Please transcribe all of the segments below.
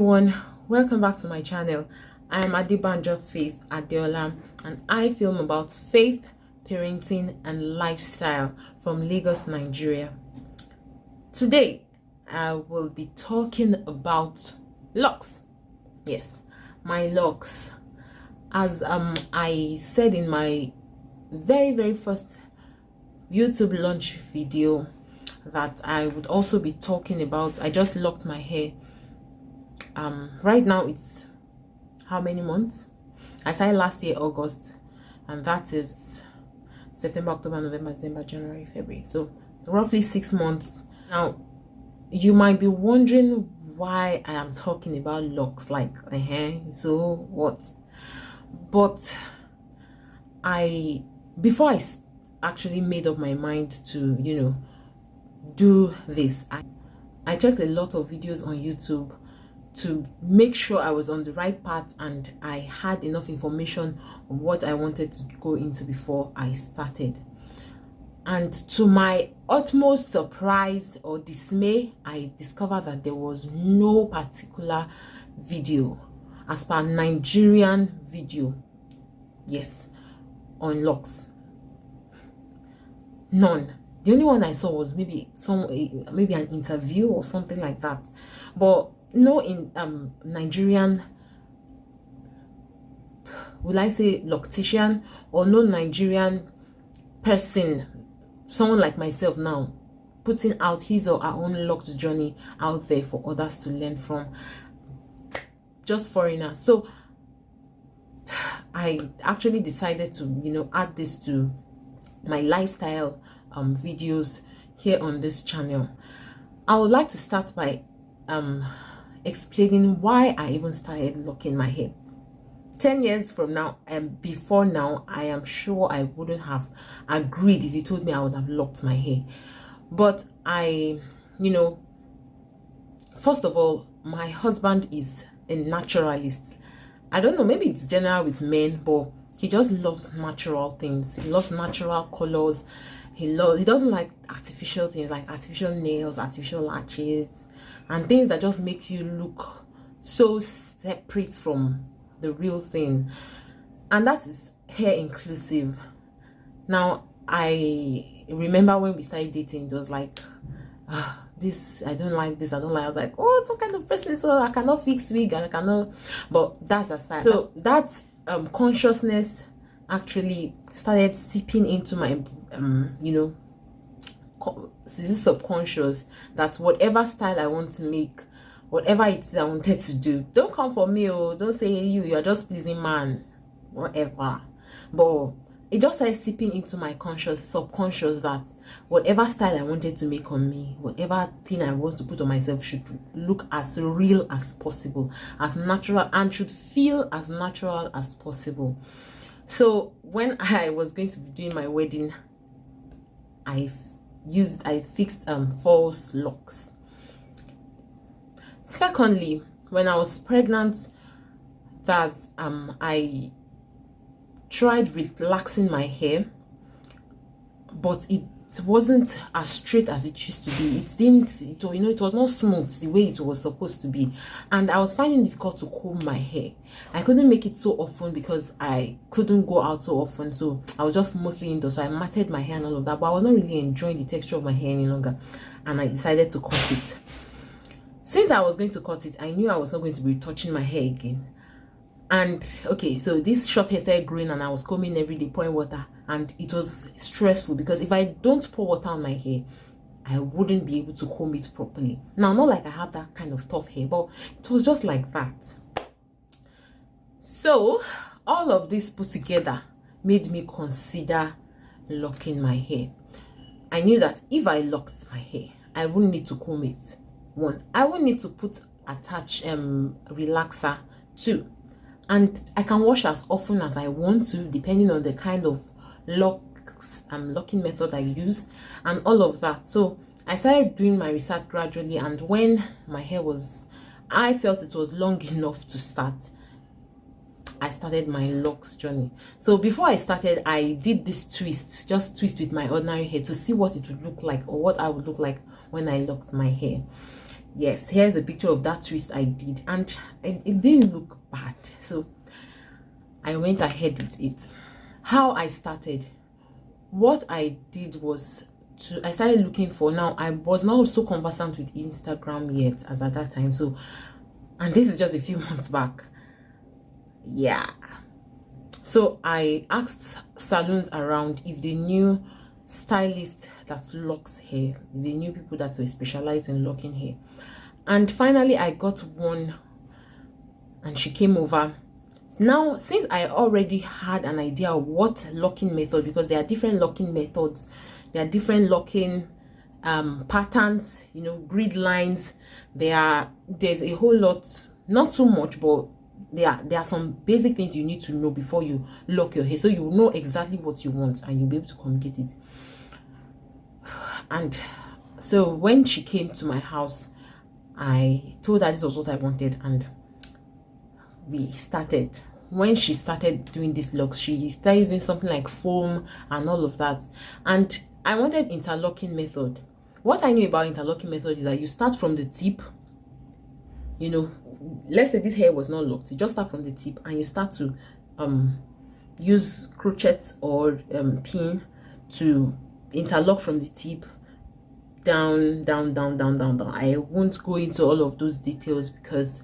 everyone, welcome back to my channel. I am Adibanja Faith Adeola and I film about faith, parenting and lifestyle from Lagos, Nigeria. Today I will be talking about locks. Yes, my locks. As I said in my very first YouTube launch video that I would also be talking about, I just locked my hair. Right now it's how many months? I started last year August, and that is September, October, November, December, January, February, so roughly 6 months. Now you might be wondering why I am talking about locks, like so what? But before I actually made up my mind to do this, I checked a lot of videos on YouTube to make sure I was on the right path and I had enough information on what I wanted to go into before I started. And to my utmost surprise or dismay, I discovered that there was no particular video, as per Nigerian video, yes, on locks. None. The only one I saw was maybe an interview or something like that, but no in Nigerian, will I say loctician, or no Nigerian person, someone like myself now, putting out his or her own locked journey out there for others to learn from. Just foreigners. So I actually decided to add this to my lifestyle videos here on this channel. I would like to start by explaining why I even started locking my hair. 10 years from now and before now, I am sure I wouldn't have agreed if you told me I would have locked my hair. But first of all, my husband is a naturalist. I don't know, maybe it's general with men, but he just loves natural things. He loves natural colors. He doesn't like artificial things, like artificial nails, artificial lashes, and things that just make you look so separate from the real thing. And that is hair inclusive. Now I remember when we started dating, it was like, this, I don't like this, I don't like. I was like, oh, what kind of person? So I cannot fix wig and I cannot. But that's aside. So that consciousness actually started seeping into my this is subconscious, that whatever style I want to make, whatever it is I wanted to do, don't come for me, oh, don't say you're just pleasing man, whatever. But it just started seeping into my subconscious that whatever style I wanted to make on me, whatever thing I want to put on myself, should look as real as possible, as natural, and should feel as natural as possible. So when I was going to be doing my wedding, I fixed false locks. Secondly, when I was pregnant, that I tried relaxing my hair, but it wasn't as straight as it used to be. It was not smooth the way it was supposed to be, and I was finding it difficult to comb my hair. I couldn't make it so often because I couldn't go out so often, so I was just mostly indoors. So I matted my hair and all of that, but I was not really enjoying the texture of my hair any longer, and I decided to cut it. Since I was going to cut it, I knew I was not going to be touching my hair again. And okay, so this short hair started growing and I was combing every day, pouring water, and it was stressful because if I don't pour water on my hair, I wouldn't be able to comb it properly. Now, not like I have that kind of tough hair, but it was just like that. So all of this put together made me consider locking my hair. I knew that if I locked my hair, I wouldn't need to comb it. One, I wouldn't need to attach relaxer. Two, and I can wash as often as I want to, depending on the kind of locking method I use and all of that. So I started doing my research gradually, and when my hair I felt it was long enough to start, I started my locks journey. So before I started, I did this twist with my ordinary hair to see what it would look like, or what I would look like when I locked my hair. Yes, here's a picture of that twist I did, and it didn't look bad, so I went ahead with it. How I started, what I did was I started looking for, now I was not so conversant with Instagram yet as at that time, so, and this is just a few months back. Yeah, so I asked salons around if they knew stylists that locks hair, if they knew people that were specialized in locking hair, and finally I got one, and she came over. Now, since I already had an idea of what locking method, because there are different locking methods, there are different locking patterns, you know, grid lines, there's a whole lot, not so much, but there are some basic things you need to know before you lock your hair, so you know exactly what you want and you'll be able to communicate it. And so when she came to my house, I told her this was what I wanted, and we started. When she started doing these locks, she started using something like foam and all of that, and I wanted interlocking method. What I knew about interlocking method is that you start from the tip, you know, let's say this hair was not locked, you just start from the tip and you start to use crochet or pin to interlock from the tip down. I won't go into all of those details because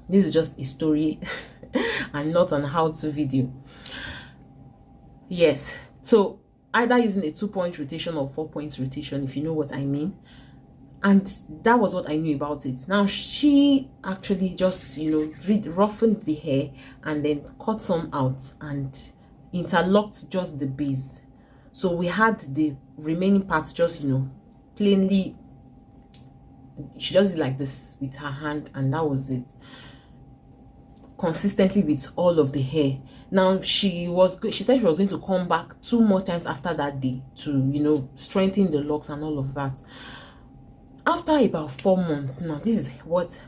this is just a story and not an how-to video. Yes, so either using a 2-point rotation or 4-point rotation, if you know what I mean. And that was what I knew about it. Now she actually just, you know, roughened the hair and then cut some out and interlocked just the base. So we had the remaining parts just, you know, plainly, she just did like this with her hand, and that was it, consistently with all of the hair. Now she said she was going to come back 2 more times after that day to, you know, strengthen the locks and all of that. After about 4 months, now this is what,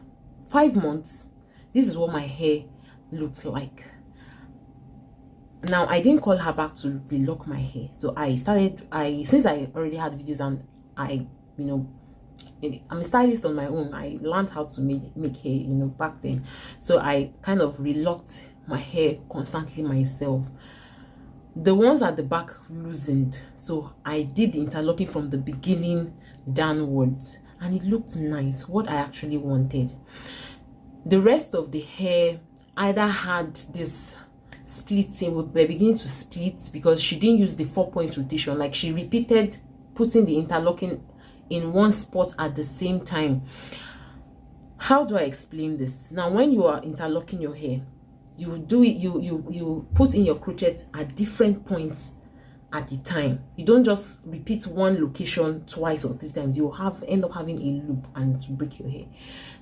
5 months, this is what my hair looks like. Now I didn't call her back to relock my hair, so since I already had videos and I, you know, I'm a stylist on my own, I learned how to make hair, you know, back then. So I kind of relocked my hair constantly myself. The ones at the back loosened, so I did the interlocking from the beginning downwards, and it looked nice, what I actually wanted. The rest of the hair either had this splitting, we're beginning to split because she didn't use the 4-point rotation, like she repeated putting the interlocking in one spot at the same time. How do I explain this? Now when you are interlocking your hair, you do it, you put in your crochet at different points at the time. You don't just repeat one location twice or 3 times. You end up having a loop and to break your hair.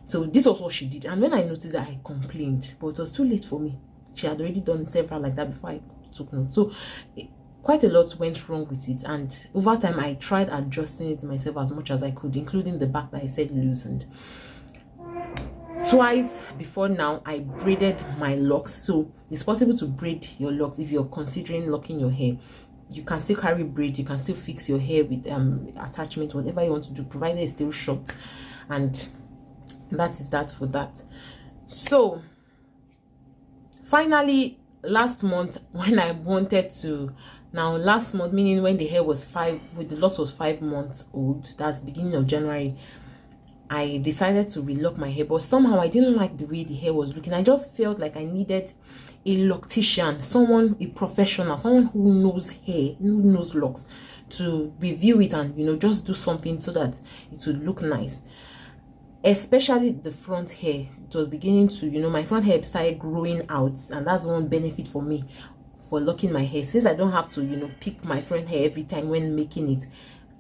So this was what she did, and when I noticed that, I complained, but it was too late for me. She had already done several like that before I took note. So quite a lot went wrong with it, and over time I tried adjusting it myself as much as I could, including the back that I said loosened. Twice before now I braided my locks. So it's possible to braid your locks if you're considering locking your hair. You can still carry braid, you can still fix your hair with attachment, whatever you want to do, provided it's still short. And that is that for that. So finally, last month, when I wanted to, now last month meaning when the hair was the locks was 5 months old, that's beginning of January, I decided to relock my hair, but somehow I didn't like the way the hair was looking. I just felt like I needed a loctician, someone, a professional, someone who knows hair, who knows locks, to review it and, you know, just do something so that it would look nice. Especially the front hair, it was beginning to, you know, my front hair started growing out, and that's one benefit for me for locking my hair. Since I don't have to, you know, pick my front hair every time when making it,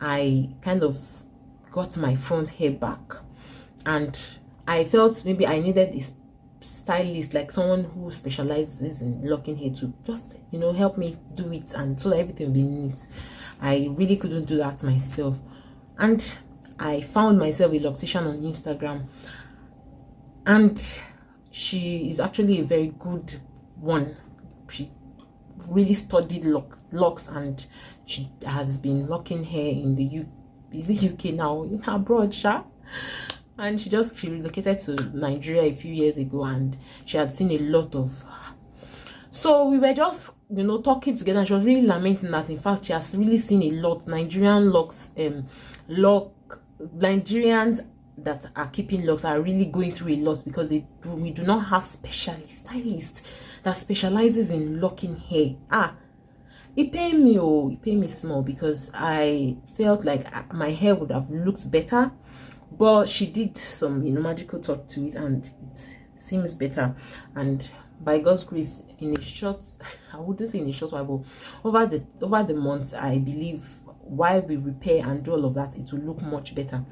I kind of got my front hair back, and I felt maybe I needed a stylist, like someone who specializes in locking hair, to just, you know, help me do it, and so that everything will be neat. I really couldn't do that myself, and I found myself a loctician on Instagram, and she is actually a very good one. She really studied locks, and she has been locking hair in the UK now, in abroad, And she relocated to Nigeria a few years ago, and she had seen a lot of. So we were just, you know, talking together, and she was really lamenting that in fact she has really seen a lot Nigerians that are keeping locks are really going through a lot, because we do not have stylists that specializes in locking hair. It paid me small, because I felt like my hair would have looked better, but she did some, you know, magical touch to it, and it seems better. And by God's grace, in a short, I wouldn't say in a short while, but over the months, I believe while we repair and do all of that, it will look much better.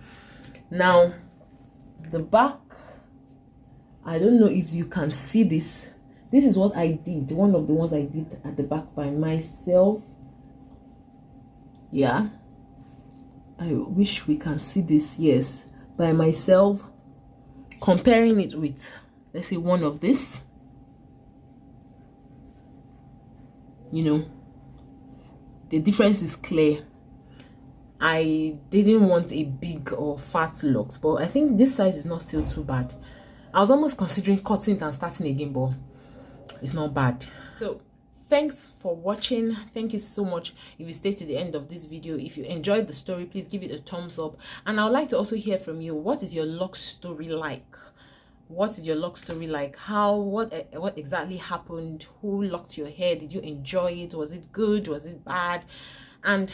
Now the back, I don't know if you can see this. This is what I did, one of the ones I did at the back by myself. Yeah, I wish we can see this. Yes, by myself, comparing it with, let's say, one of this. You know, the difference is clear. I didn't want a big or fat locks, but I think this size is not still too bad. I was almost considering cutting it and starting again, but it's not bad. So thanks for watching. Thank you so much if you stayed to the end of this video. If you enjoyed the story, please give it a thumbs up, and I would like to also hear from you. What is your lock story like? What is your lock story like? What exactly happened? Who locked your hair? Did you enjoy it? Was it good? Was it bad? And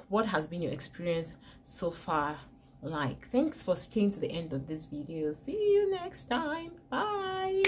what has been your experience so far like? Thanks for staying to the end of this video. See you next time. Bye.